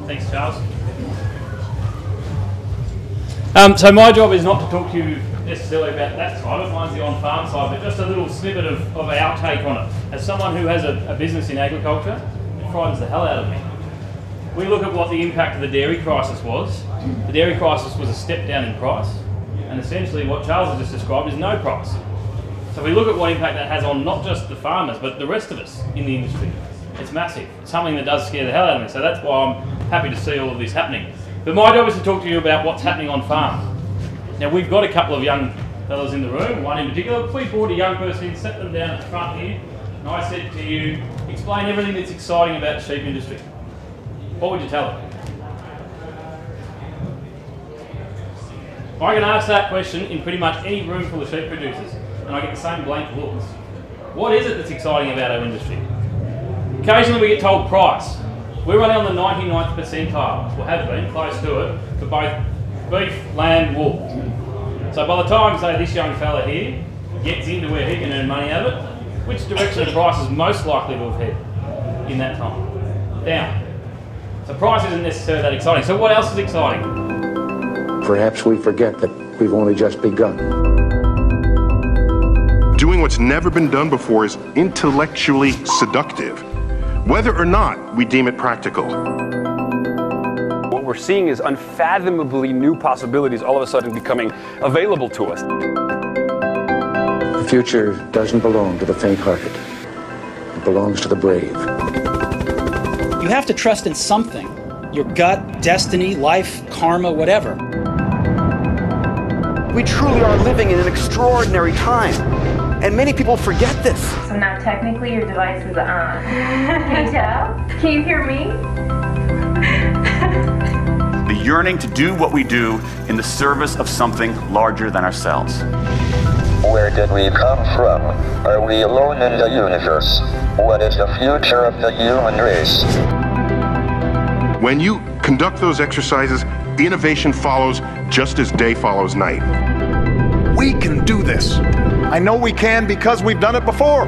Thanks, Charles. So my job is not to talk to you necessarily about that side of it. Mine's the on-farm side, but just a little snippet of our take on it. As someone who has a business in agriculture, it frightens the hell out of me. We look at what the impact of the dairy crisis was. The dairy crisis was a step down in price, and essentially what Charles has just described is no price. So we look at what impact that has on not just the farmers, but the rest of us in the industry. It's massive. It's something that does scare the hell out of me, so that's why I'm happy to see all of this happening. But my job is to talk to you about what's happening on farm. Now we've got a couple of young fellas in the room, one in particular. If we brought a young person in, set them down at the front here, and I said to you, explain everything that's exciting about the sheep industry, what would you tell them? I can ask that question in pretty much any room full of sheep producers, and I get the same blank looks. What is it that's exciting about our industry? Occasionally we get told price. We're running on the 99th percentile, or have been, close to it, for both beef, lamb, wool. So by the time, say, this young fella here gets into where he can earn money out of it, which direction the price is most likely to have headed in that time? Down. So price isn't necessarily that exciting. So what else is exciting? Perhaps we forget that we've only just begun. Doing what's never been done before is intellectually seductive, whether or not we deem it practical. What we're seeing is unfathomably new possibilities all of a sudden becoming available to us. The future doesn't belong to the faint-hearted. It belongs to the brave. You have to trust in something. Your gut, destiny, life, karma, whatever. We truly are living in an extraordinary time, and many people forget this. So now technically your device is on. Can you tell? Can you hear me? The yearning to do what we do in the service of something larger than ourselves. Where did we come from? Are we alone in the universe? What is the future of the human race? When you conduct those exercises, innovation follows just as day follows night. We can do this. I know we can because we've done it before.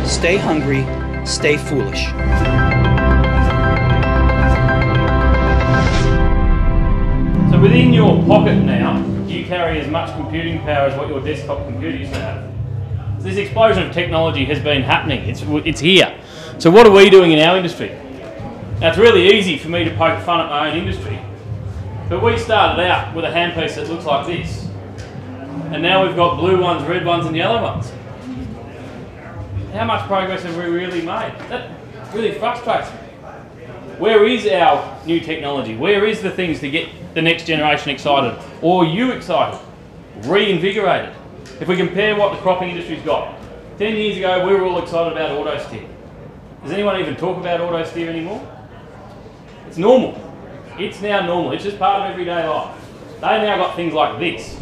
Stay hungry, stay foolish. So within your pocket now, you carry as much computing power as what your desktop computer used to have. So this explosion of technology has been happening. It's here. So what are we doing in our industry? Now it's really easy for me to poke fun at my own industry, but we started out with a handpiece that looks like this. And now we've got blue ones, red ones and yellow ones. How much progress have we really made? That really frustrates me. Where is our new technology? Where is the things to get the next generation excited? Or you excited? Reinvigorated? If we compare what the cropping industry's got. 10 years ago we were all excited about auto steer. Does anyone even talk about auto steer anymore? It's normal. It's now normal. It's just part of everyday life. They've now got things like this.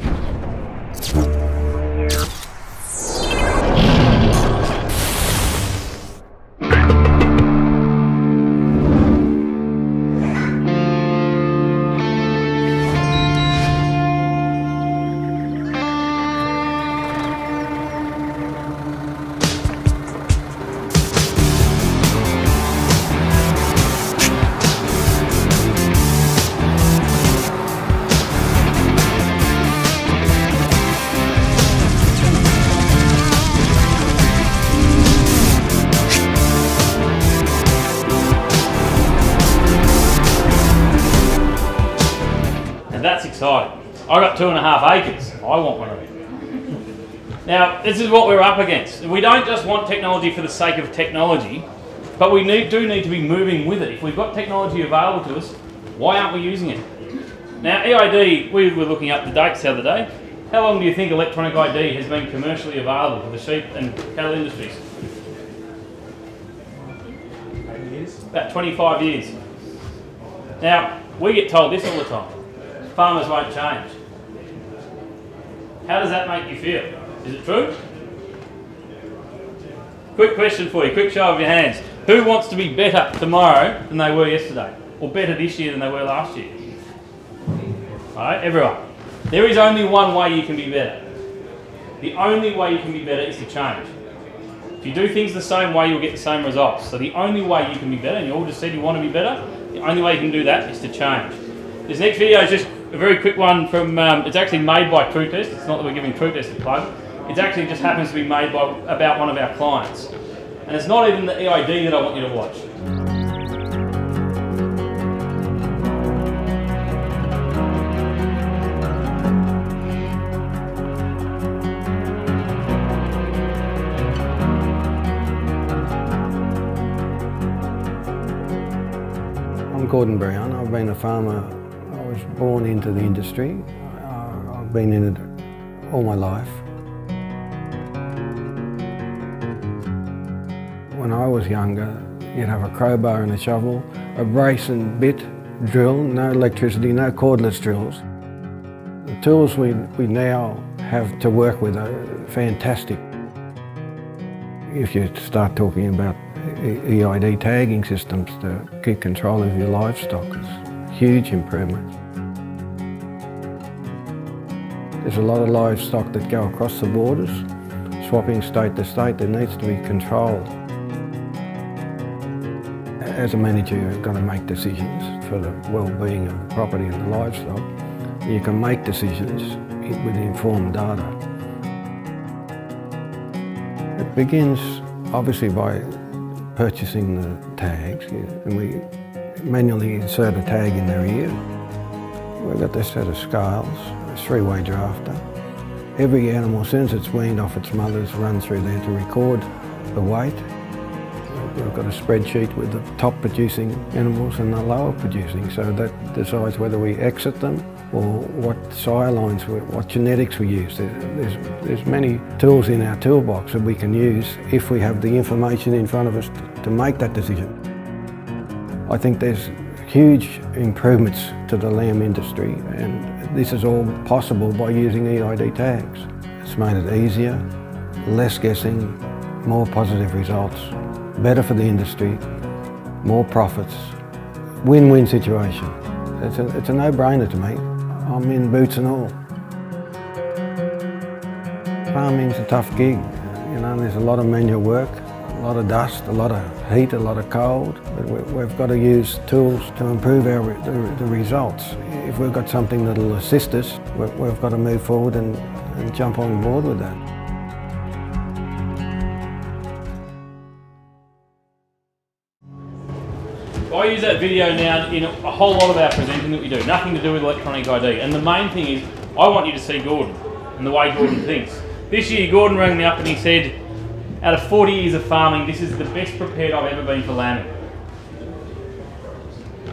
That's exciting. I got 2.5 acres. I want one of them. Now, this is what we're up against. We don't just want technology for the sake of technology, but we do need to be moving with it. If we've got technology available to us, why aren't we using it? Now, EID, we were looking up the dates the other day. How long do you think electronic ID has been commercially available for the sheep and cattle industries? 8 years? About 25 years. Now, we get told this all the time. Farmers won't change. How does that make you feel? Is it true? Quick question for you, quick show of your hands. Who wants to be better tomorrow than they were yesterday? Or better this year than they were last year? Alright, everyone. There is only one way you can be better. The only way you can be better is to change. If you do things the same way, you'll get the same results. So the only way you can be better, and you all just said you want to be better, The only way you can do that is to change. This next video is just a very quick one from, it's actually made by True Test. It's not that we're giving True Test a plug. It actually just happens to be made by about one of our clients. And it's not even the EID that I want you to watch. I'm Gordon Brown. I've been a farmer. I was born into the industry. I've been in it all my life. When I was younger, you'd have a crowbar and a shovel, a brace and bit, drill, no electricity, no cordless drills. The tools we now have to work with are fantastic. If you start talking about EID tagging systems to keep control of your livestock, it's huge improvements. There's a lot of livestock that go across the borders, swapping state to state. There needs to be control. As a manager, you've got to make decisions for the well-being of the property and the livestock. You can make decisions with informed data. It begins obviously by purchasing the tags, and we manually insert a tag in their ear. We've got this set of scales, a three-way drafter. Every animal, as soon as it's weaned off its mothers, runs through there to record the weight. We've got a spreadsheet with the top producing animals and the lower producing, so that decides whether we exit them or what sire lines, what genetics we use. There's many tools in our toolbox that we can use if we have the information in front of us to make that decision. I think there's huge improvements to the lamb industry, and this is all possible by using EID tags. It's made it easier, less guessing, more positive results. Better for the industry, more profits, win-win situation. It's a no-brainer to me. I'm in boots and all. Farming's a tough gig, you know, there's a lot of manual work, a lot of dust, a lot of heat, a lot of cold, but we've got to use tools to improve the results. If we've got something that'll assist us, we've got to move forward and jump on board with that. I use that video now in a whole lot of our presenting that we do, nothing to do with electronic ID. And the main thing is, I want you to see Gordon and the way Gordon thinks. This year, Gordon rang me up and he said, out of 40 years of farming, this is the best prepared I've ever been for lambing.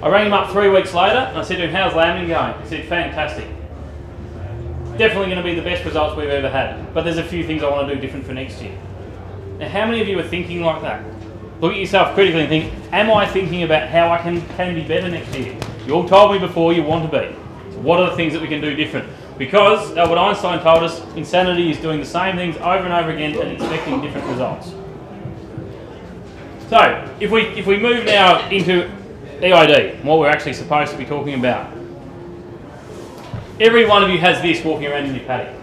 I rang him up 3 weeks later and I said to him, how's lambing going? He said, fantastic. Definitely going to be the best results we've ever had, but there's a few things I want to do different for next year. Now, how many of you are thinking like that? Look at yourself critically and think, am I thinking about how I can be better next year? You all told me before you want to be. So what are the things that we can do different? Because Albert Einstein told us insanity is doing the same things over and over again and expecting different results. So, if we move now into EID, what we're actually supposed to be talking about. Every one of you has this walking around in your paddock.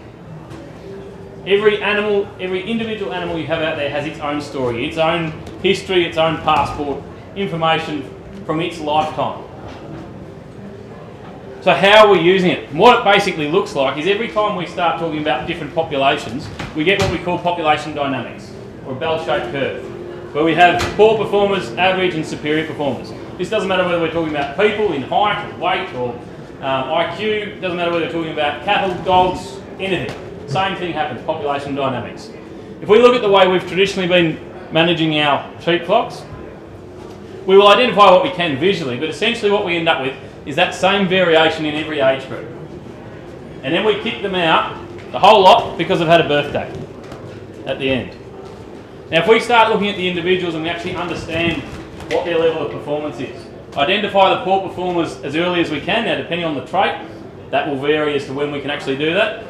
Every animal, every individual animal you have out there has its own story, its own history, its own passport, information from its lifetime. So how are we using it? And what it basically looks like is every time we start talking about different populations, we get what we call population dynamics, or a bell-shaped curve, where we have poor performers, average and superior performers. This doesn't matter whether we're talking about people in height or weight or IQ, doesn't matter whether we're talking about cattle, dogs, anything. Same thing happens, population dynamics. If we look at the way we've traditionally been managing our sheep flocks, we will identify what we can visually, but essentially what we end up with is that same variation in every age group. And then we kick them out, the whole lot, because they've had a birthday at the end. Now if we start looking at the individuals and we actually understand what their level of performance is, identify the poor performers as early as we can. Now depending on the trait, that will vary as to when we can actually do that.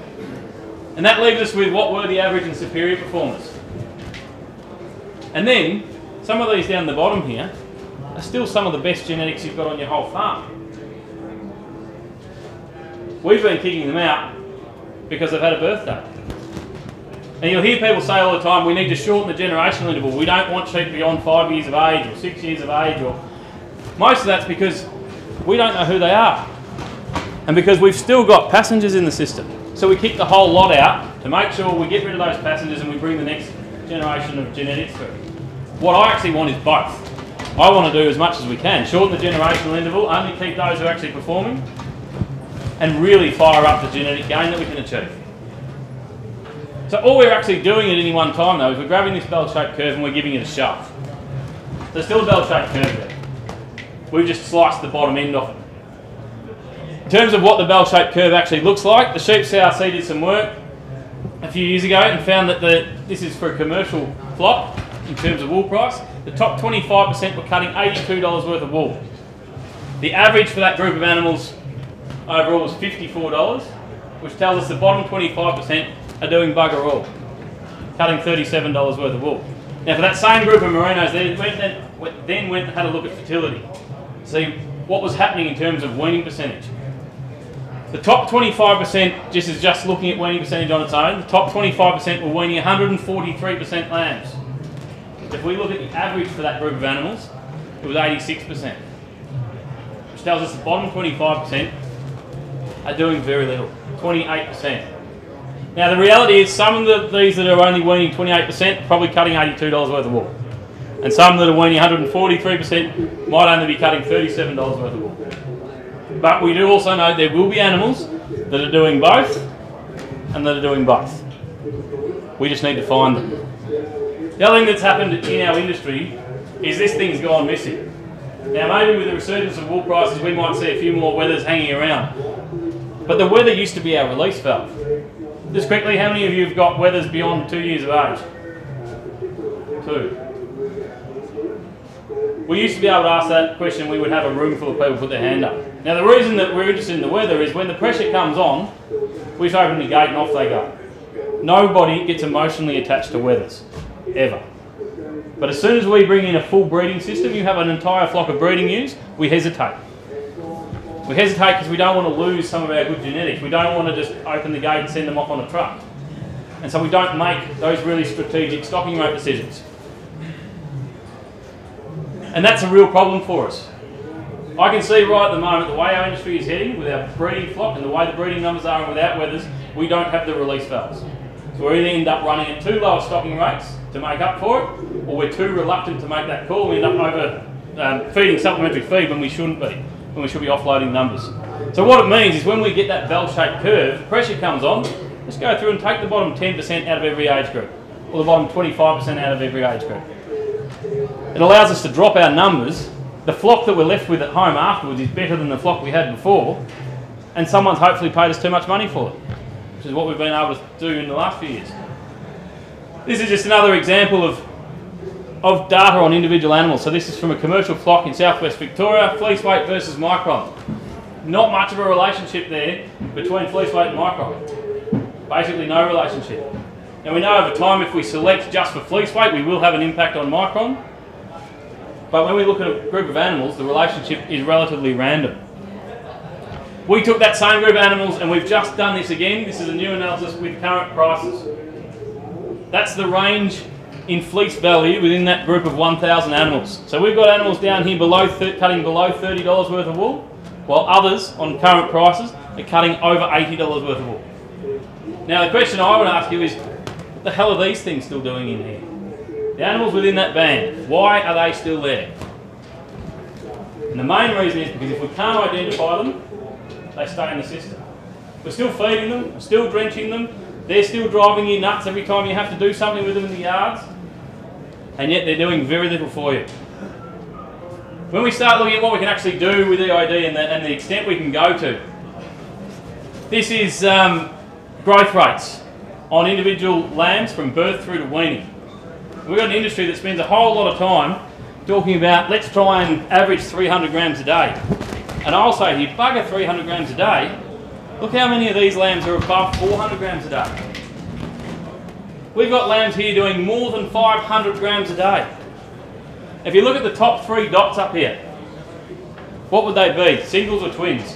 And that leaves us with what were the average and superior performers. And then, some of these down the bottom here are still some of the best genetics you've got on your whole farm. We've been kicking them out because they've had a birthday. And you'll hear people say all the time, we need to shorten the generational interval. We don't want sheep beyond 5 years of age or 6 years of age or Most of that's because we don't know who they are. And because we've still got passengers in the system. So we kick the whole lot out to make sure we get rid of those passengers and we bring the next generation of genetics through. What I actually want is both. I want to do as much as we can. Shorten the generational interval, only keep those who are actually performing, and really fire up the genetic gain that we can achieve. So all we're actually doing at any one time though is we're grabbing this bell-shaped curve and we're giving it a shove. There's still a bell-shaped curve there. We've just sliced the bottom end off it. In terms of what the bell-shaped curve actually looks like, the Sheep CRC did some work a few years ago and found that this is for a commercial flock in terms of wool price. The top 25% were cutting $82 worth of wool. The average for that group of animals overall was $54, which tells us the bottom 25% are doing bugger all, cutting $37 worth of wool. Now for that same group of merinos, they then went and had a look at fertility, see what was happening in terms of weaning percentage. The top 25%, just looking at weaning percentage on its own, the top 25% were weaning 143% lambs. If we look at the average for that group of animals, it was 86%, which tells us the bottom 25% are doing very little, 28%. Now the reality is some of these that are only weaning 28% are probably cutting $82 worth of wool. And some that are weaning 143% might only be cutting $37 worth of wool. But we do also know there will be animals that are doing both and that are doing both. We just need to find them. The other thing that's happened in our industry is this thing's gone missing. Now maybe with the resurgence of wool prices we might see a few more wethers hanging around. But the wether used to be our release valve. Just quickly, how many of you have got wethers beyond 2 years of age? 2. We used to be able to ask that question, we would have a room full of people put their hand up. Now the reason that we're interested in the wether is when the pressure comes on, we just open the gate and off they go. Nobody gets emotionally attached to wethers, ever. But as soon as we bring in a full breeding system, you have an entire flock of breeding ewes, we hesitate. We hesitate because we don't want to lose some of our good genetics. We don't want to just open the gate and send them off on a truck. And so we don't make those really strategic stocking rate decisions. And that's a real problem for us. I can see right at the moment the way our industry is heading with our breeding flock and the way the breeding numbers are and without wethers, we don't have the release valves. So we either end up running at too low stocking rates to make up for it, or we're too reluctant to make that call. We end up over feeding supplementary feed when we shouldn't be. When we should be offloading numbers. So what it means is when we get that bell-shaped curve, pressure comes on, let's go through and take the bottom 10% out of every age group, or the bottom 25% out of every age group. It allows us to drop our numbers. The flock that we're left with at home afterwards is better than the flock we had before, and someone's hopefully paid us too much money for it, which is what we've been able to do in the last few years. This is just another example of data on individual animals. So this is from a commercial flock in southwest Victoria, fleece weight versus micron. Not much of a relationship there between fleece weight and micron. Basically no relationship. Now we know over time if we select just for fleece weight we will have an impact on micron. But when we look at a group of animals the relationship is relatively random. We took that same group of animals and we've just done this again. This is a new analysis with current prices. That's the range in fleece value within that group of 1,000 animals. So we've got animals down here cutting below $30 worth of wool, while others on current prices are cutting over $80 worth of wool. Now the question I would ask you is, what the hell are these things still doing in here? The animals within that band, why are they still there? And the main reason is because if we can't identify them, they stay in the system. We're still feeding them, we're still drenching them, they're still driving you nuts every time you have to do something with them in the yards, and yet they're doing very little for you. When we start looking at what we can actually do with EID and the extent we can go to, this is growth rates on individual lambs from birth through to weaning. We've got an industry that spends a whole lot of time talking about let's try and average 300 grams a day. And I'll say to you, bugger 300 grams a day, look how many of these lambs are above 400 grams a day. We've got lambs here doing more than 500 grams a day. If you look at the top 3 dots up here, what would they be? Singles or twins?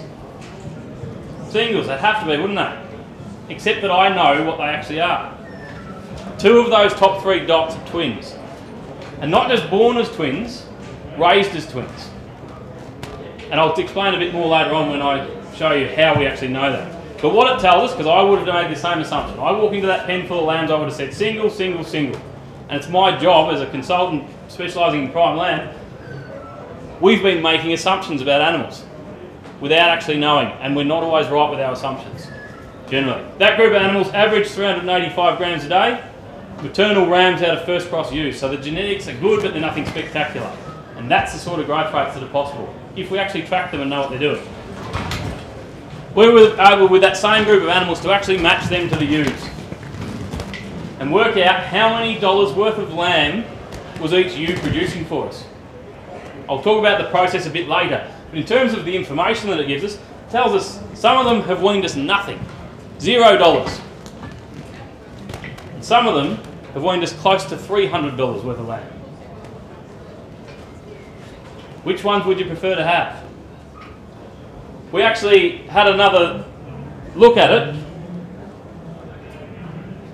Singles, they'd have to be, wouldn't they? Except that I know what they actually are. 2 of those top 3 dots are twins. And not just born as twins, raised as twins. And I'll explain a bit more later on when I show you how we actually know that. But what it tells us, because I would have made the same assumption, I walk into that pen full of lambs, I would have said single, single, single. And it's my job as a consultant specialising in prime lamb, we've been making assumptions about animals without actually knowing, and we're not always right with our assumptions, generally. That group of animals average 385 grams a day, maternal rams out of first cross ewes, so the genetics are good but they're nothing spectacular. And that's the sort of growth rates that are possible, if we actually track them and know what they're doing. We were able with that same group of animals to actually match them to the ewes and work out how many dollars worth of lamb was each ewe producing for us. I'll talk about the process a bit later, but in terms of the information that it gives us, it tells us some of them have weaned us nothing, $0. And some of them have weaned us close to $300 worth of lamb. Which ones would you prefer to have? We actually had another look at it.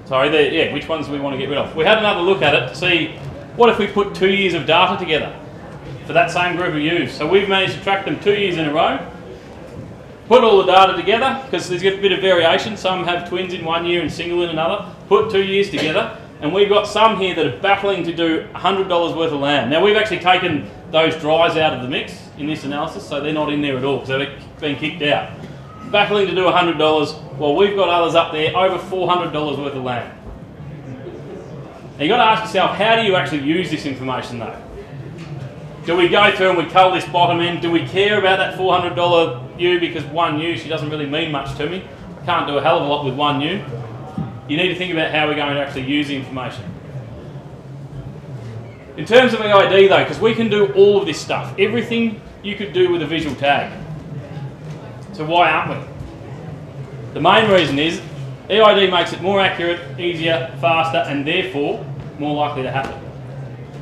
Sorry, yeah, which ones do we want to get rid of? We had another look at it to see what if we put 2 years of data together for that same group of ewes. So we've managed to track them 2 years in a row, put all the data together, because there's a bit of variation. Some have twins in 1 year and single in another. Put 2 years together, and we've got some here that are battling to do $100 worth of lamb. Now we've actually taken those dries out of the mix in this analysis, so they're not in there at all, because they've been kicked out. Battling to do $100, well, we've got others up there over $400 worth of lamb. Now you've got to ask yourself, how do you actually use this information though? Do we go through and we cull this bottom end? Do we care about that $400 ewe because one ewe, she doesn't really mean much to me? I can't do a hell of a lot with one ewe. You need to think about how we're going to actually use the information. In terms of EID though, because we can do all of this stuff, everything you could do with a visual tag. So why aren't we? The main reason is EID makes it more accurate, easier, faster, and therefore more likely to happen.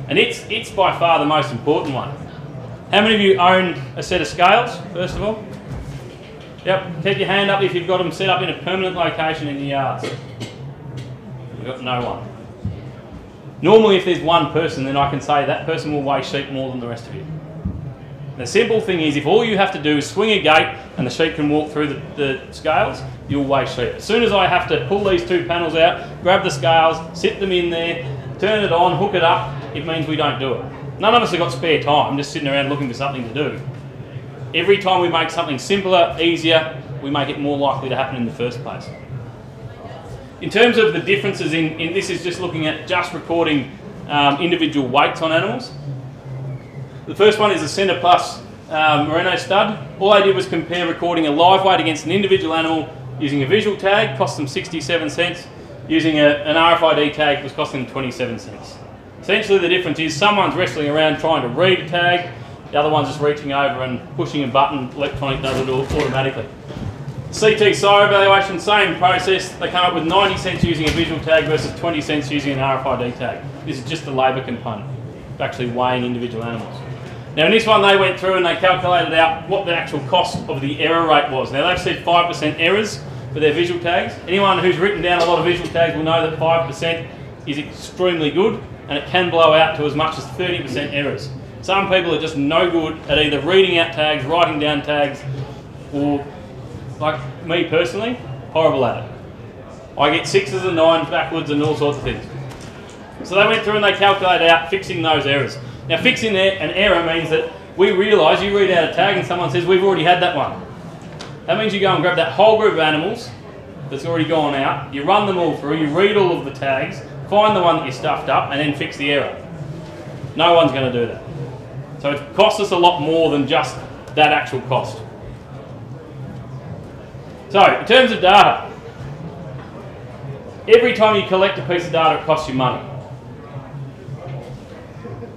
And it's by far the most important one. How many of you own a set of scales, first of all? Yep, keep your hand up if you've got them set up in a permanent location in the yards. We've got no one. Normally if there's one person, then I can say that person will weigh sheep more than the rest of you. The simple thing is, if all you have to do is swing a gate and the sheep can walk through the scales, you'll weigh sheep. As soon as I have to pull these two panels out, grab the scales, sit them in there, turn it on, hook it up, it means we don't do it. None of us have got spare time just sitting around looking for something to do. Every time we make something simpler, easier, we make it more likely to happen in the first place. In terms of the differences in this is just looking at just recording individual weights on animals. The first one is the Centre Plus Merino stud. All I did was compare recording a live weight against an individual animal using a visual tag, cost them 67 cents. Using an RFID tag was costing them 27 cents. Essentially the difference is someone's wrestling around trying to read a tag, the other one's just reaching over and pushing a button, electronic does it automatically. CT sire evaluation, same process. They come up with 90 cents using a visual tag versus 20 cents using an RFID tag. This is just the labour component of actually weighing individual animals. Now in this one they went through and they calculated out what the actual cost of the error rate was. Now they've said 5% errors for their visual tags. Anyone who's written down a lot of visual tags will know that 5% is extremely good and it can blow out to as much as 30% errors. Some people are just no good at either reading out tags, writing down tags, or like me personally, horrible at it. I get 6s and 9s backwards and all sorts of things. So they went through and they calculated out fixing those errors. Now fixing an error means that we realise you read out a tag and someone says we've already had that one. That means you go and grab that whole group of animals that's already gone out, you run them all through, you read all of the tags, find the one that you stuffed up and then fix the error. No one's going to do that. So it costs us a lot more than just that actual cost. So in terms of data, every time you collect a piece of data it costs you money.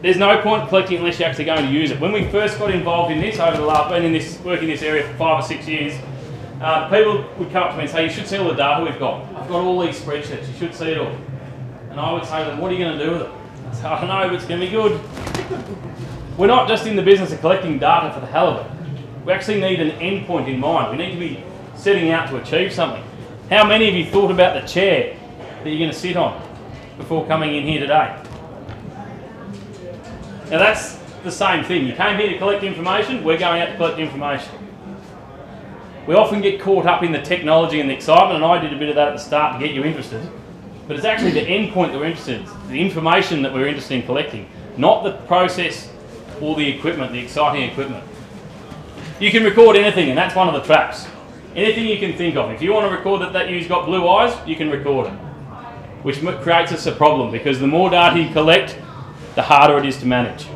There's no point collecting unless you're actually going to use it. When we first got involved in this, been in this, working in this area for 5 or 6 years, people would come up to me and say, you should see all the data we've got. I've got all these spreadsheets, you should see it all. And I would say to them, what are you going to do with it? I say, I don't know, but it's going to be good. We're not just in the business of collecting data for the hell of it. We actually need an end point in mind. We need to be setting out to achieve something. How many of you thought about the chair that you're going to sit on before coming in here today? Now the same thing. You came here to collect information, we're going out to collect information. We often get caught up in the technology and the excitement, and I did a bit of that at the start to get you interested. But it's actually the end point that we're interested in, the information that we're interested in collecting, not the process or the equipment, the exciting equipment. You can record anything, and that's one of the traps. Anything you can think of. If you want to record that that ew's got blue eyes, you can record it. Which creates us a problem, because the more data you collect, the harder it is to manage.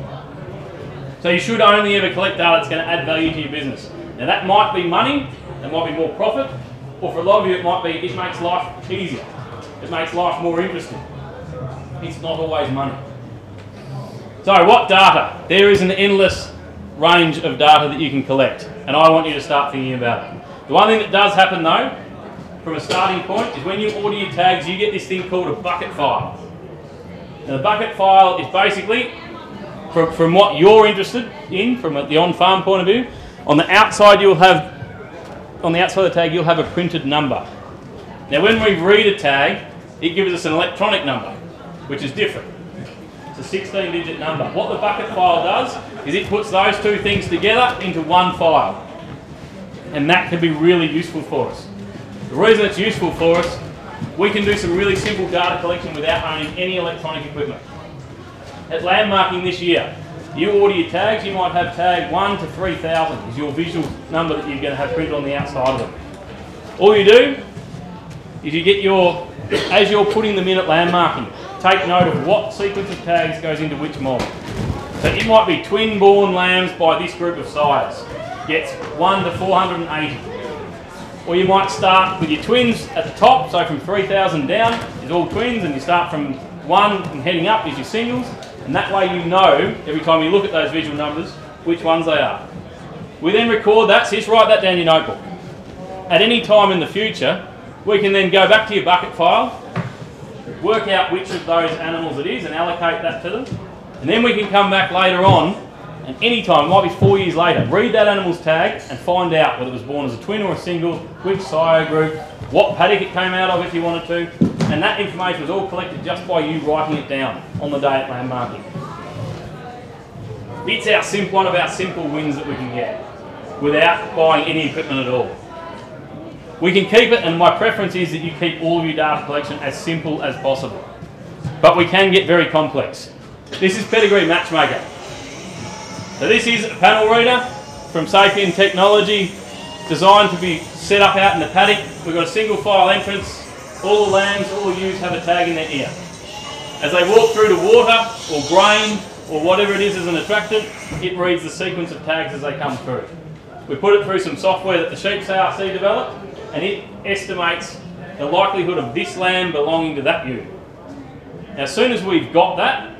So you should only ever collect data that's going to add value to your business. Now that might be money, that might be more profit, or for a lot of you it might be it makes life easier. It makes life more interesting. It's not always money. So what data? There is an endless range of data that you can collect, and I want you to start thinking about it. The one thing that does happen though, from a starting point, is when you order your tags, you get this thing called a bucket file. Now the bucket file is basically, from what you're interested in, from the on-farm point of view, on the outside you'll have, on the outside of the tag you'll have a printed number. Now when we read a tag, it gives us an electronic number, which is different. It's a 16-digit number. What the bucket file does is it puts those two things together into one file. And that can be really useful for us. The reason it's useful for us, we can do some really simple data collection without owning any electronic equipment. At landmarking this year, you order your tags, you might have tag 1 to 3,000 is your visual number that you're going to have printed on the outside of them. All you do is you get your, as you're putting them in at landmarking, take note of what sequence of tags goes into which mob. So it might be twin born lambs by this group of sires, gets 1 to 480. Or you might start with your twins at the top, so from 3,000 down is all twins, and you start from 1 and heading up is your singles, and that way you know, every time you look at those visual numbers, which ones they are. We then record that, so just write that down in your notebook. At any time in the future, we can then go back to your bucket file, work out which of those animals it is and allocate that to them, and then we can come back later on, and any time, it might be 4 years later, read that animal's tag and find out whether it was born as a twin or a single, which sire group, what paddock it came out of if you wanted to, and that information was all collected just by you writing it down on the day at landmarking. It's one of our simple wins that we can get without buying any equipment at all. We can keep it, and my preference is that you keep all of your data collection as simple as possible. But we can get very complex. This is Pedigree Matchmaker. So this is a panel reader from Sapien Technology, designed to be set up out in the paddock. We've got a single file entrance. All the lambs, all the ewes have a tag in their ear. As they walk through to water or grain or whatever it is as an attractant, it reads the sequence of tags as they come through. We put it through some software that the Sheep's ARC developed, and it estimates the likelihood of this lamb belonging to that ewe. Now as soon as we've got that,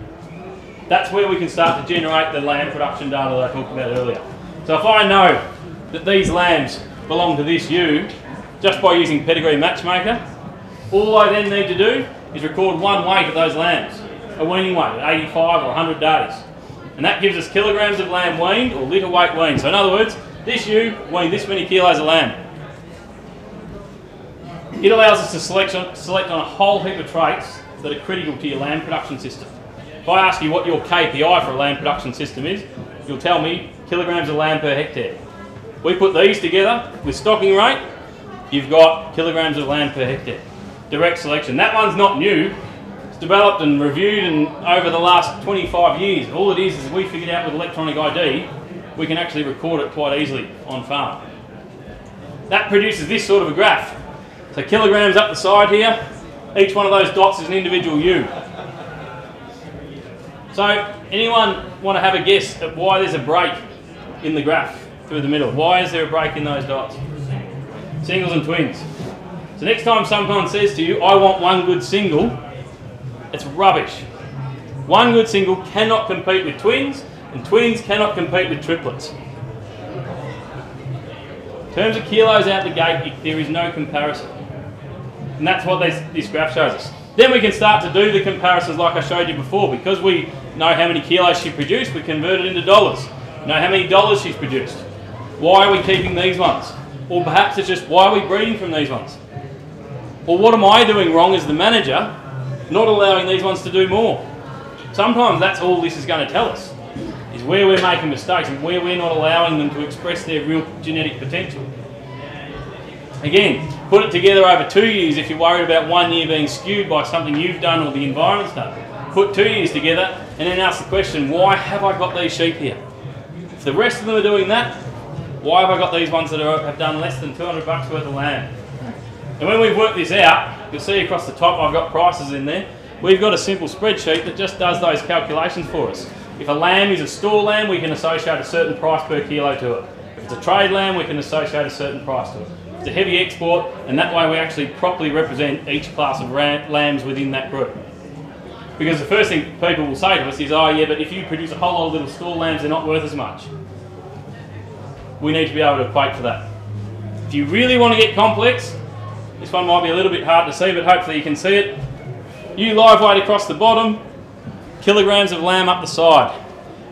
that's where we can start to generate the lamb production data that I talked about earlier. So if I know that these lambs belong to this ewe, just by using Pedigree Matchmaker, all I then need to do is record one weight of those lambs, a weaning weight at 85 or 100 days. And that gives us kilograms of lamb weaned or litre weight weaned. So in other words, this ewe weaned this many kilos of lamb. It allows us to select on a whole heap of traits that are critical to your lamb production system. If I ask you what your KPI for a lamb production system is, you'll tell me kilograms of lamb per hectare. We put these together with stocking rate, you've got kilograms of lamb per hectare. Direct selection. That one's not new. It's developed and reviewed over the last 25 years. All it is we figured out with electronic ID, we can actually record it quite easily on farm. That produces this sort of a graph. So kilograms up the side here, each one of those dots is an individual ewe. So anyone want to have a guess at why there's a break in the graph through the middle? Why is there a break in those dots? Singles and twins. So next time someone says to you, I want one good single, it's rubbish. One good single cannot compete with twins, and twins cannot compete with triplets. In terms of kilos out the gate, there is no comparison. And that's what this graph shows us. Then we can start to do the comparisons like I showed you before. Because we know how many kilos she produced, we convert it into dollars. Know how many dollars she's produced. Why are we keeping these ones? Or perhaps it's just, why are we breeding from these ones? Or what am I doing wrong as the manager, not allowing these ones to do more? Sometimes that's all this is going to tell us. is where we're making mistakes and where we're not allowing them to express their real genetic potential. Again, put it together over 2 years if you're worried about 1 year being skewed by something you've done or the environment's done. Put 2 years together and then ask the question, why have I got these sheep here? If the rest of them are doing that, why have I got these ones that have done less than 200 bucks worth of lamb? And when we've worked this out, you'll see across the top I've got prices in there. We've got a simple spreadsheet that just does those calculations for us. If a lamb is a store lamb, we can associate a certain price per kilo to it. If it's a trade lamb, we can associate a certain price to it. It's a heavy export, and that way we actually properly represent each class of lambs within that group. Because the first thing people will say to us is, oh yeah, but if you produce a whole lot of little store lambs, they're not worth as much. We need to be able to equate for that. If you really want to get complex, this one might be a little bit hard to see, but hopefully you can see it. You live weight across the bottom, kilograms of lamb up the side.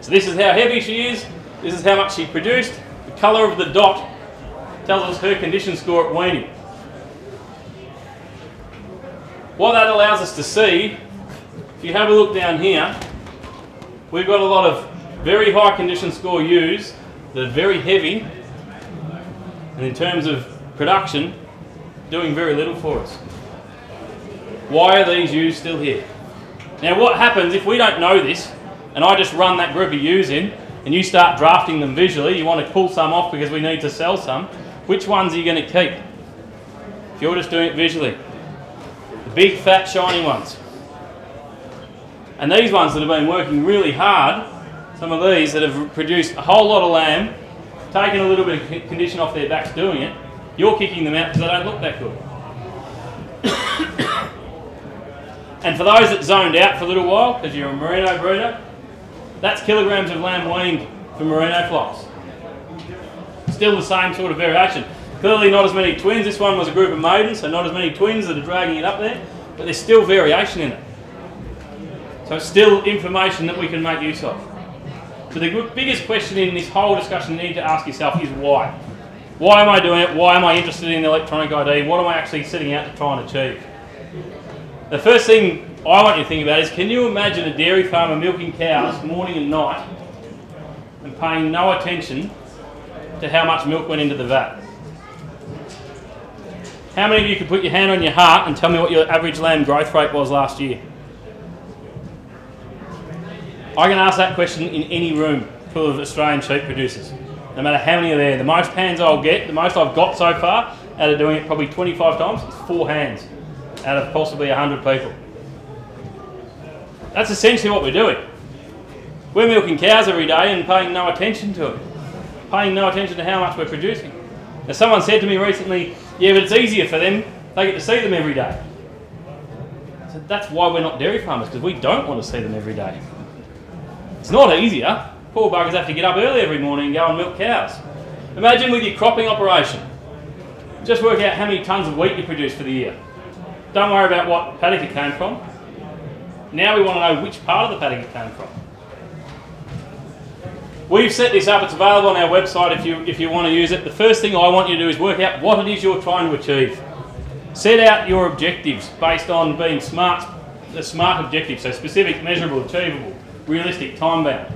So this is how heavy she is, this is how much she produced. The colour of the dot tells us her condition score at weaning. What that allows us to see, if you have a look down here, we've got a lot of very high condition score ewes that are very heavy, and in terms of production, doing very little for us. Why are these ewes still here? Now what happens if we don't know this, and I just run that group of ewes in, and you start drafting them visually, you want to pull some off because we need to sell some, which ones are you going to keep? If you're just doing it visually. The big, fat, shiny ones. And these ones that have been working really hard, some of these that have produced a whole lot of lamb, taken a little bit of condition off their backs doing it, you're kicking them out because they don't look that good. And for those that zoned out for a little while, because you're a merino breeder, that's kilograms of lamb weaned for merino flocks. Still the same sort of variation. Clearly not as many twins. This one was a group of maidens, so not as many twins that are dragging it up there, but there's still variation in it. So it's still information that we can make use of. So the biggest question in this whole discussion you need to ask yourself is why? Why am I doing it? Why am I interested in electronic ID? What am I actually setting out to try and achieve? The first thing I want you to think about is, can you imagine a dairy farmer milking cows morning and night and paying no attention to how much milk went into the vat? How many of you could put your hand on your heart and tell me what your average lamb growth rate was last year? I can ask that question in any room full of Australian sheep producers, no matter how many are there. The most hands I'll get, the most I've got so far, out of doing it probably 25 times, is 4 hands out of possibly 100 people. That's essentially what we're doing. We're milking cows every day and paying no attention to it. Paying no attention to how much we're producing. Now someone said to me recently, yeah, but it's easier for them, they get to see them every day. So that's why we're not dairy farmers, because we don't want to see them every day. It's not easier. Poor buggers have to get up early every morning and go and milk cows. Imagine with your cropping operation. Just work out how many tonnes of wheat you produce for the year. Don't worry about what paddock it came from. Now we want to know which part of the paddock it came from. We've set this up, it's available on our website if you want to use it. The first thing I want you to do is work out what it is you're trying to achieve. Set out your objectives based on being smart objectives, so specific, measurable, achievable, realistic, time-bound.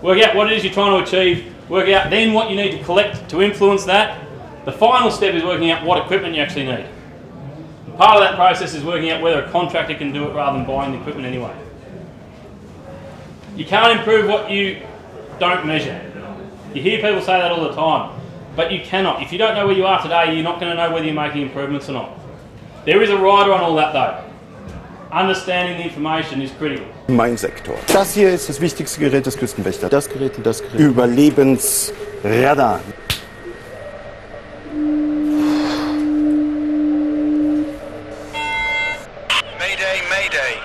Work out what it is you're trying to achieve, work out then what you need to collect to influence that. The final step is working out what equipment you actually need. And part of that process is working out whether a contractor can do it rather than buying the equipment anyway. You can't improve what you don't measure. You hear people say that all the time, but you cannot. If you don't know where you are today, you're not going to know whether you're making improvements or not. There is a rider on all that though. Understanding the information is critical. Mein Sektor. Das hier ist das wichtigste Gerät des Küstenwächters. Das Gerät und das Gerät. Überlebensradar. Mayday, Mayday.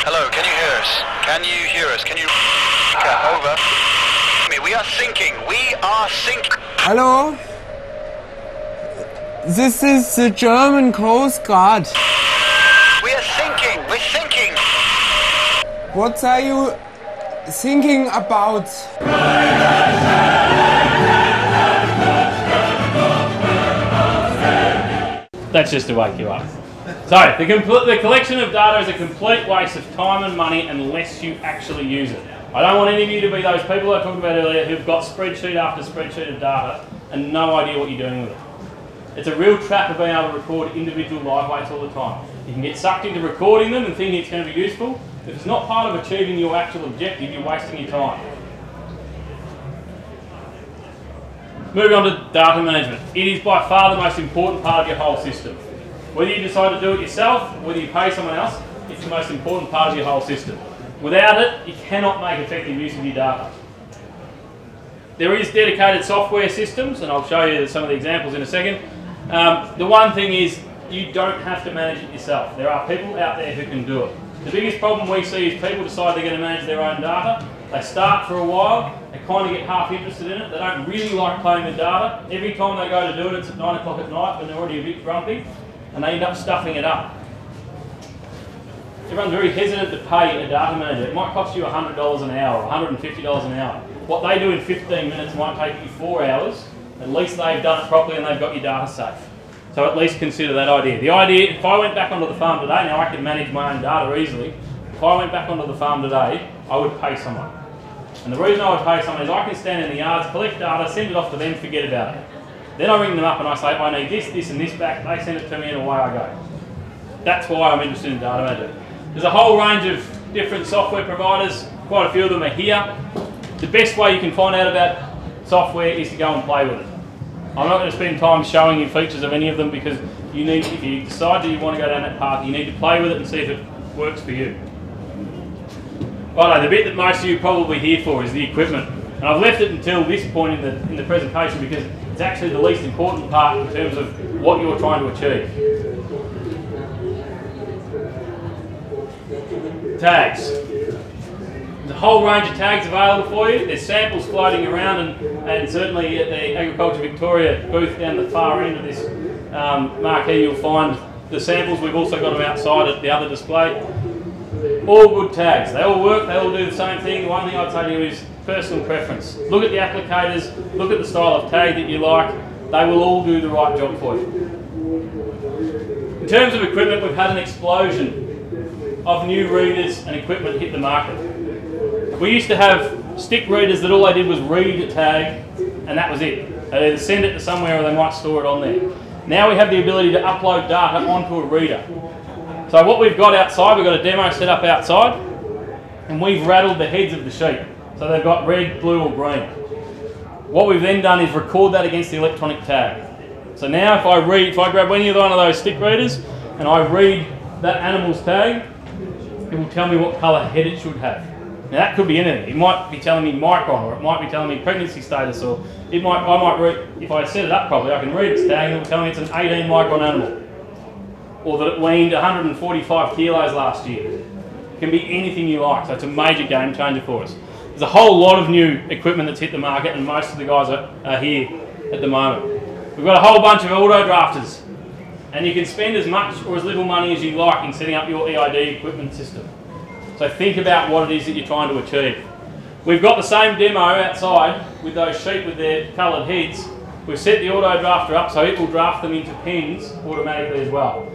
Hello, can you hear us? Can you hear us? Can you... Over. We are sinking. We are sinking. Hello? This is the German Coast Guard. We are sinking. We're sinking. What are you thinking about? That's just to wake you up. So, the collection of data is a complete waste of time and money unless you actually use it. I don't want any of you to be those people I talked about earlier who've got spreadsheet after spreadsheet of data and no idea what you're doing with it. It's a real trap of being able to record individual live weights all the time. You can get sucked into recording them and thinking it's going to be useful. If it's not part of achieving your actual objective, you're wasting your time. Moving on to data management. It is by far the most important part of your whole system. Whether you decide to do it yourself, whether you pay someone else, it's the most important part of your whole system. Without it, you cannot make effective use of your data. There is dedicated software systems, and I'll show you some of the examples in a second. The one thing is, you don't have to manage it yourself. There are people out there who can do it. The biggest problem we see is people decide they're going to manage their own data. They start for a while, they kind of get half interested in it, they don't really like playing with data. Every time they go to do it, it's at 9 o'clock at night when they're already a bit grumpy, and they end up stuffing it up. Everyone's very hesitant to pay a data manager. It might cost you $100 an hour or $150 an hour. What they do in 15 minutes might take you 4 hours. At least they've done it properly and they've got your data safe. So at least consider that idea. The idea, if I went back onto the farm today, now I can manage my own data easily. If I went back onto the farm today, I would pay someone. And the reason I would pay someone is I can stand in the yards, collect data, send it off to them, forget about it. Then I ring them up and I say, I need this, this and this back. They send it to me and away I go. That's why I'm interested in data management. There's a whole range of different software providers. Quite a few of them are here. The best way you can find out about software is to go and play with it. I'm not going to spend time showing you features of any of them because you need, if you decide that you want to go down that path, you need to play with it and see if it works for you. Righto, the bit that most of you are probably here for is the equipment. And I've left it until this point in the presentation because it's actually the least important part in terms of what you're trying to achieve. Tags. There's a whole range of tags available for you. There's samples floating around and certainly at the Agriculture Victoria booth down the far end of this marquee you'll find the samples. We've also got them outside at the other display. All good tags. They all work, they all do the same thing. The one thing I'd say to you is personal preference. Look at the applicators, look at the style of tag that you like. They will all do the right job for you. In terms of equipment, we've had an explosion of new readers and equipment hit the market. We used to have stick readers that all they did was read a tag and that was it. They'd either send it to somewhere or they might store it on there. Now we have the ability to upload data onto a reader. So what we've got outside, we've got a demo set up outside and we've rattled the heads of the sheep. So they've got red, blue or green. What we've then done is record that against the electronic tag. So now if I grab any of one of those stick readers and I read that animal's tag, it will tell me what colour head it should have. Now that could be anything. It might be telling me micron, or it might be telling me pregnancy status, or I might read, if I set it up properly, I can read its tag and it will tell me it's an 18 micron animal. Or that it weaned 145 kilos last year. It can be anything you like, so it's a major game changer for us. There's a whole lot of new equipment that's hit the market and most of the guys are here at the moment. We've got a whole bunch of auto drafters. And you can spend as much or as little money as you like in setting up your EID equipment system. So think about what it is that you're trying to achieve. We've got the same demo outside with those sheep with their coloured heads. We've set the auto drafter up so it will draft them into pens automatically as well.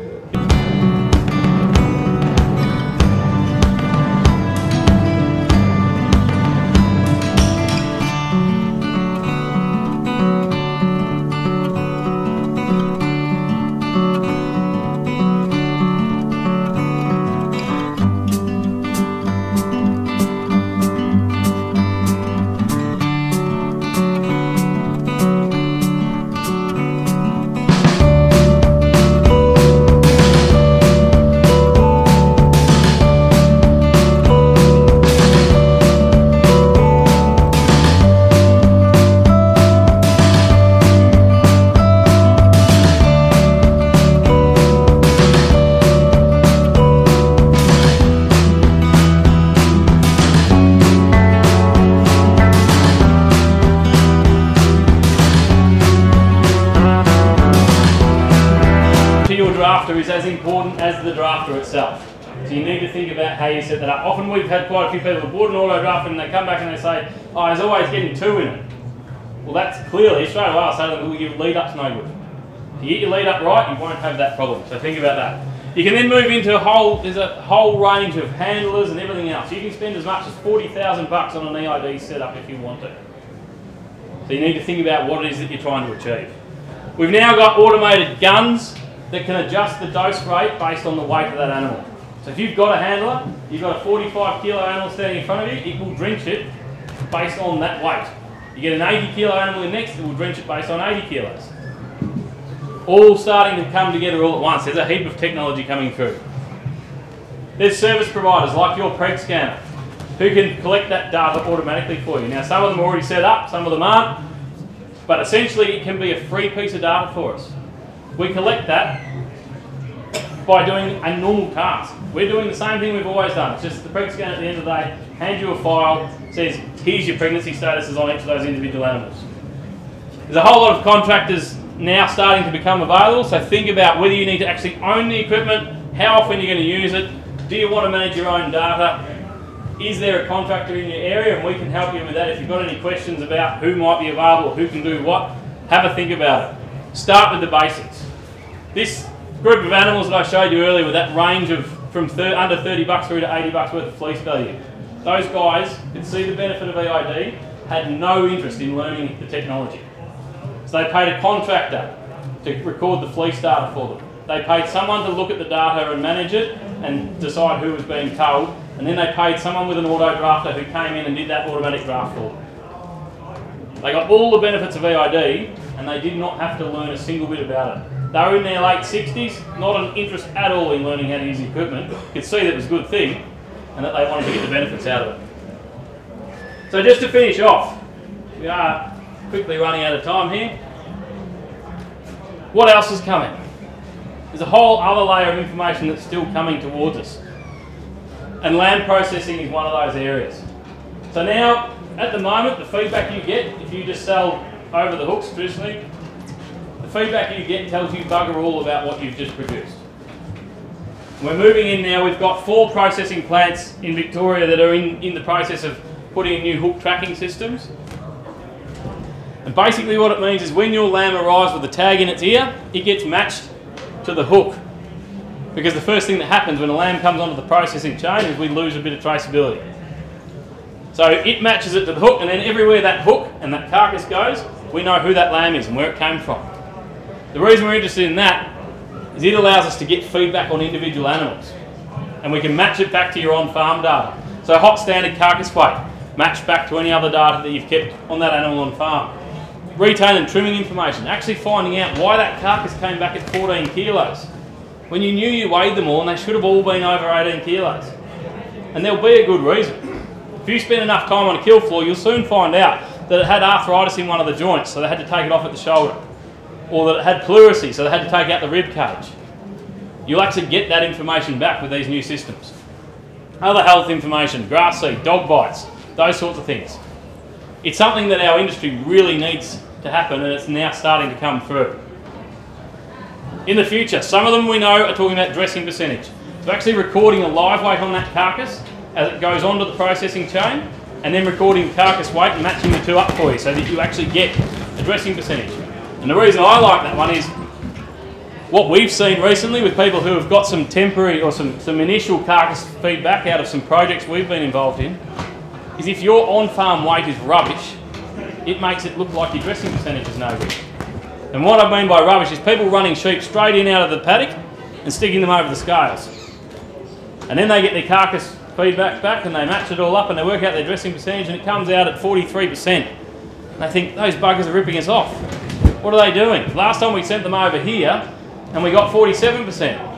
Is as important as the drafter itself. So you need to think about how you set that up. Often we've had quite a few people who bought an auto drafter and they come back and they say, oh, there's always getting 2 in it. Well, that's clearly, straight away I'll say to them, well, your lead up's no good. If you get your lead up right, you won't have that problem. So think about that. You can then move into there's a whole range of handlers and everything else. You can spend as much as $40,000 on an EID setup if you want to. So you need to think about what it is that you're trying to achieve. We've now got automated guns that can adjust the dose rate based on the weight of that animal. So if you've got a handler, you've got a 45 kilo animal standing in front of you, it will drench it based on that weight. You get an 80 kilo animal in next, it will drench it based on 80 kilos. All starting to come together all at once. There's a heap of technology coming through. There's service providers like your preg scanner who can collect that data automatically for you. Now some of them are already set up, some of them aren't, but essentially it can be a free piece of data for us. We collect that by doing a normal task. We're doing the same thing we've always done. It's just the preg scanner at the end of the day hands you a file, says here's your pregnancy statuses on each of those individual animals. There's a whole lot of contractors now starting to become available, so think about whether you need to actually own the equipment, how often you're going to use it, do you want to manage your own data, is there a contractor in your area, and we can help you with that. If you've got any questions about who might be available, who can do what, have a think about it. Start with the basics. This group of animals that I showed you earlier with that range of from under $30 through to $80 worth of fleece value, those guys could see the benefit of EID, had no interest in learning the technology. So they paid a contractor to record the fleece data for them. They paid someone to look at the data and manage it and decide who was being told, and then they paid someone with an auto drafter who came in and did that automatic draft for them. They got all the benefits of EID and they did not have to learn a single bit about it. They were in their late 60s, not an interest at all in learning how to use the equipment, could see that it was a good thing and that they wanted to get the benefits out of it. So just to finish off, we are quickly running out of time here. What else is coming? There's a whole other layer of information that's still coming towards us. And land processing is one of those areas. So now, at the moment, the feedback you get, if you just sell over the hooks traditionally, the feedback you get tells you bugger all about what you've just produced. We're moving in now, we've got 4 processing plants in Victoria that are in the process of putting in new hook tracking systems. And basically what it means is when your lamb arrives with a tag in its ear, it gets matched to the hook. Because the first thing that happens when a lamb comes onto the processing chain is we lose a bit of traceability. So it matches it to the hook, and then everywhere that hook and that carcass goes, we know who that lamb is and where it came from. The reason we're interested in that is it allows us to get feedback on individual animals. And we can match it back to your on-farm data. So hot standard carcass weight, matched back to any other data that you've kept on that animal on farm. Retain and trimming information, actually finding out why that carcass came back at 14 kilos. When you knew you weighed them all and they should have all been over 18 kilos. And there'll be a good reason. If you spend enough time on a kill floor, you'll soon find out that it had arthritis in one of the joints, so they had to take it off at the shoulder. Or that it had pleurisy, so they had to take out the rib cage. You'll actually get that information back with these new systems. Other health information, grass seed, dog bites, those sorts of things. It's something that our industry really needs to happen, and it's now starting to come through. In the future, some of them we know are talking about dressing percentage. So actually recording a live weight on that carcass as it goes onto the processing chain, and then recording carcass weight and matching the two up for you so that you actually get a dressing percentage. And the reason I like that one is what we've seen recently with people who have got some temporary or some initial carcass feedback out of some projects we've been involved in, is if your on-farm weight is rubbish, it makes it look like your dressing percentage is no good. And what I mean by rubbish is people running sheep straight in out of the paddock and sticking them over the scales. And then they get their carcass feedback back and they match it all up and they work out their dressing percentage and it comes out at 43%. And they think, those buggers are ripping us off. What are they doing? Last time we sent them over here and we got 47%.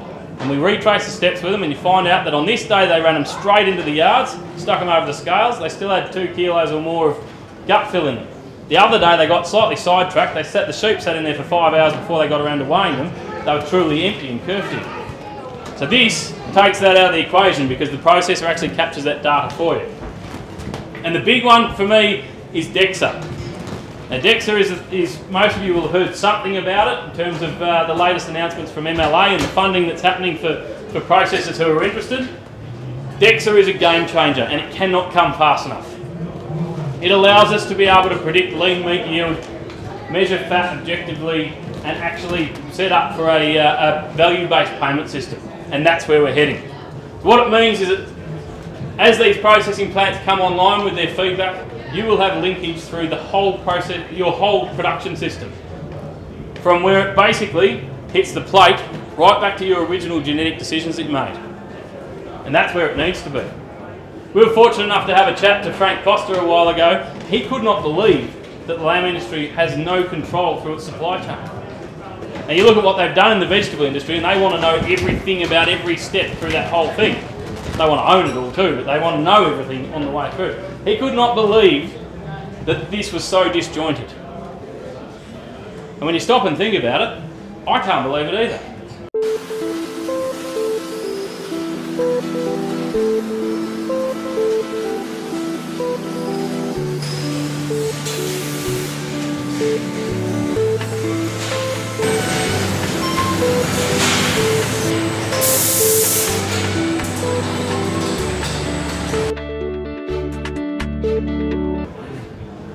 And we retrace the steps with them and you find out that on this day they ran them straight into the yards, stuck them over the scales, they still had 2 kilos or more of gut fill in them. The other day they got slightly sidetracked, the sheep sat in there for 5 hours before they got around to weighing them, they were truly empty and curfew. So this takes that out of the equation because the processor actually captures that data for you. And the big one for me is DEXA. Now DEXA is most of you will have heard something about it in terms of the latest announcements from MLA and the funding that's happening for processors who are interested. DEXA is a game changer and it cannot come fast enough. It allows us to be able to predict lean meat yield, measure fat objectively and actually set up for a value-based payment system. and that's where we're heading. What it means is that as these processing plants come online with their feedback, you will have linkage through the whole process, your whole production system, from where it basically hits the plate right back to your original genetic decisions that you made. And that's where it needs to be. We were fortunate enough to have a chat to Frank Costa a while ago. He could not believe that the lamb industry has no control through its supply chain. And you look at what they've done in the vegetable industry, and they want to know everything about every step through that whole thing. They want to own it all too, but they want to know everything on the way through. He could not believe that this was so disjointed. And when you stop and think about it, I can't believe it either.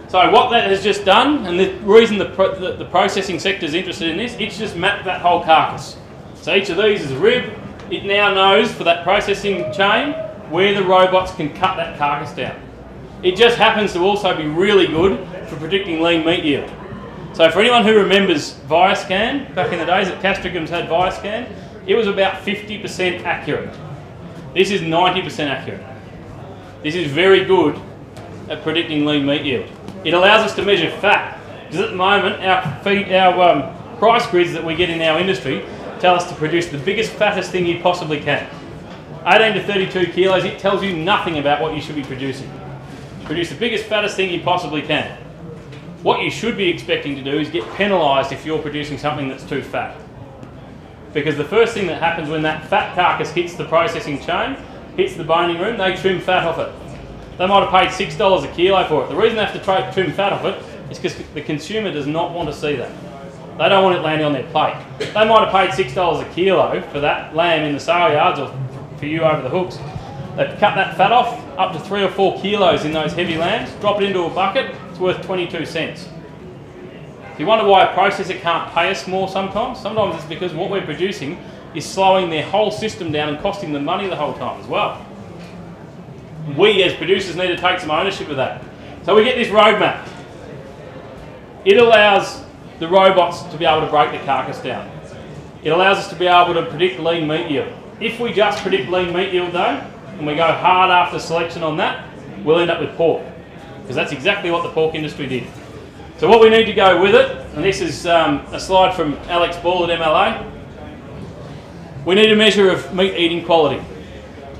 So what that has just done, and the reason the processing sector is interested in this, it's just mapped that whole carcass. So each of these is a rib. It now knows for that processing chain where the robots can cut that carcass down. It just happens to also be really good for predicting lean meat yield. So for anyone who remembers Viascan, back in the days that Castricums had Viascan, it was about 50% accurate. This is 90% accurate. This is very good at predicting lean meat yield. It allows us to measure fat, because at the moment our price grids that we get in our industry tell us to produce the biggest, fattest thing you possibly can. 18 to 32 kilos, it tells you nothing about what you should be producing. Produce the biggest, fattest thing you possibly can. What you should be expecting to do is get penalised if you're producing something that's too fat. Because the first thing that happens when that fat carcass hits the processing chain, hits the boning room, they trim fat off it. They might have paid $6 a kilo for it. The reason they have to trim fat off it is because the consumer does not want to see that. They don't want it landing on their plate. They might have paid $6 a kilo for that lamb in the sale yards or for you over the hooks. They cut that fat off up to 3 or 4 kilos in those heavy lambs, drop it into a bucket, it's worth 22 cents. If you wonder why a processor can't pay us more sometimes it's because what we're producing is slowing their whole system down and costing them money the whole time as well. We as producers need to take some ownership of that. So we get this roadmap. It allows the robots to be able to break the carcass down. It allows us to be able to predict lean meat yield. If we just predict lean meat yield though, and we go hard after selection on that, we'll end up with pork. Because that's exactly what the pork industry did. So what we need to go with it, and this is a slide from Alex Ball at MLA, we need a measure of meat eating quality.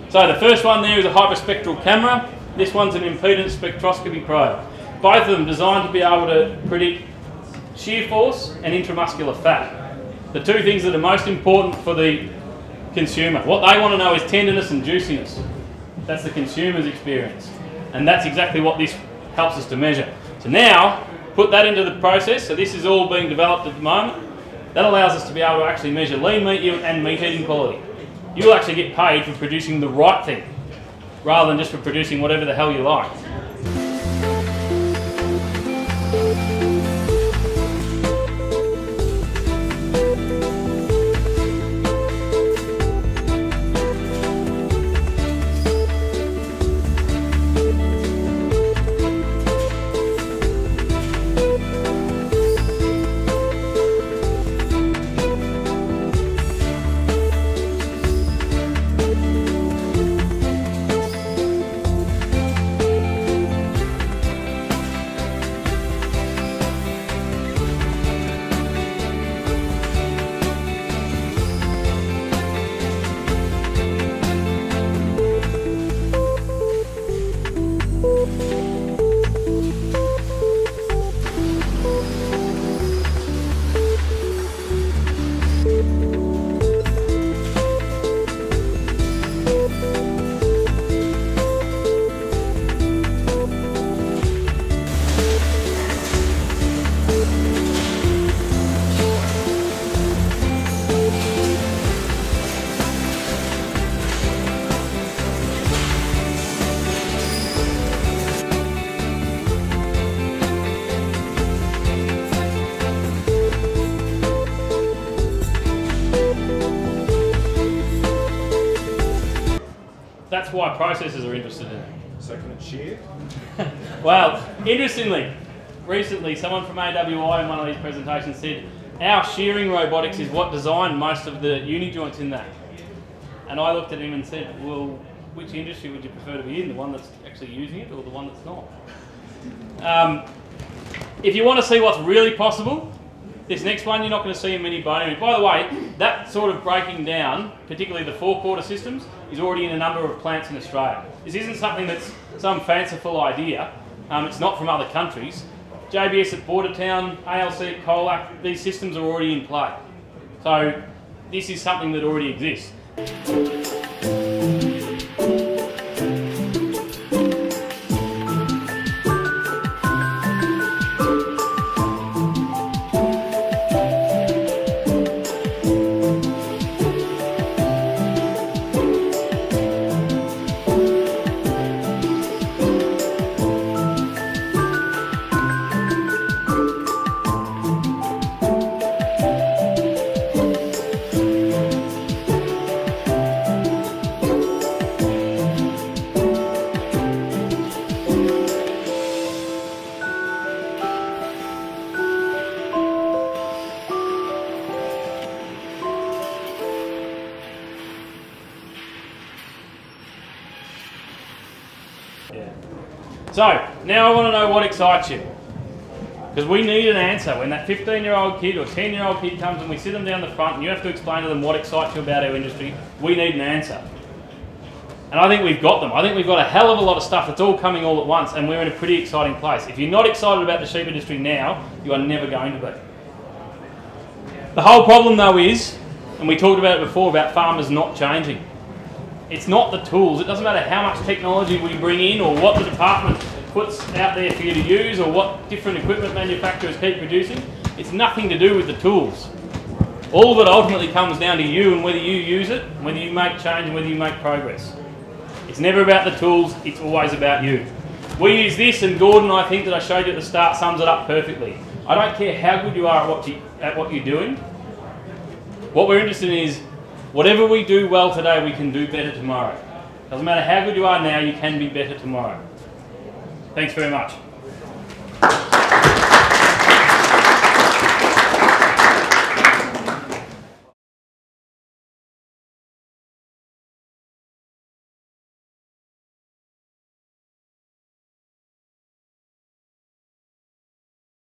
So the first one there is a hyperspectral camera. This one's an impedance spectroscopy probe. Both of them designed to be able to predict shear force and intramuscular fat. The two things that are most important for the consumer. What they want to know is tenderness and juiciness. That's the consumer's experience. And that's exactly what this helps us to measure. So now, put that into the process. So this is all being developed at the moment. That allows us to be able to actually measure lean meat yield and meat eating quality. You'll actually get paid for producing the right thing, rather than just for producing whatever the hell you like. my processors are interested in. So can it shear? Well, interestingly, recently someone from AWI in one of these presentations said our shearing robotics is what designed most of the uni joints in that. And I looked at him and said, well, which industry would you prefer to be in? The one that's actually using it or the one that's not? If you want to see what's really possible, this next one you're not going to see in many bone imaging. By the way, that sort of breaking down, particularly the four-quarter systems, is already in a number of plants in Australia. This isn't something that's some fanciful idea. It's not from other countries. JBS at Bordertown, ALC at Colac, these systems are already in play. So this is something that already exists. So, now I want to know what excites you. Because we need an answer. When that 15-year-old kid or 10-year-old kid comes and we sit them down the front and you have to explain to them what excites you about our industry, we need an answer. And I think we've got them. I think we've got a hell of a lot of stuff that's all coming all at once and we're in a pretty exciting place. If you're not excited about the sheep industry now, you are never going to be. The whole problem though is, and we talked about it before, about farmers not changing. It's not the tools. It doesn't matter how much technology we bring in or what the department puts out there for you to use or what different equipment manufacturers keep producing. It's nothing to do with the tools. All of it ultimately comes down to you and whether you use it, whether you make change and whether you make progress. It's never about the tools, it's always about you. We use this and Gordon, I think that I showed you at the start, sums it up perfectly. I don't care how good you are at what you're doing. What we're interested in is whatever we do well today, we can do better tomorrow. Doesn't matter how good you are now, you can be better tomorrow. Thanks very much.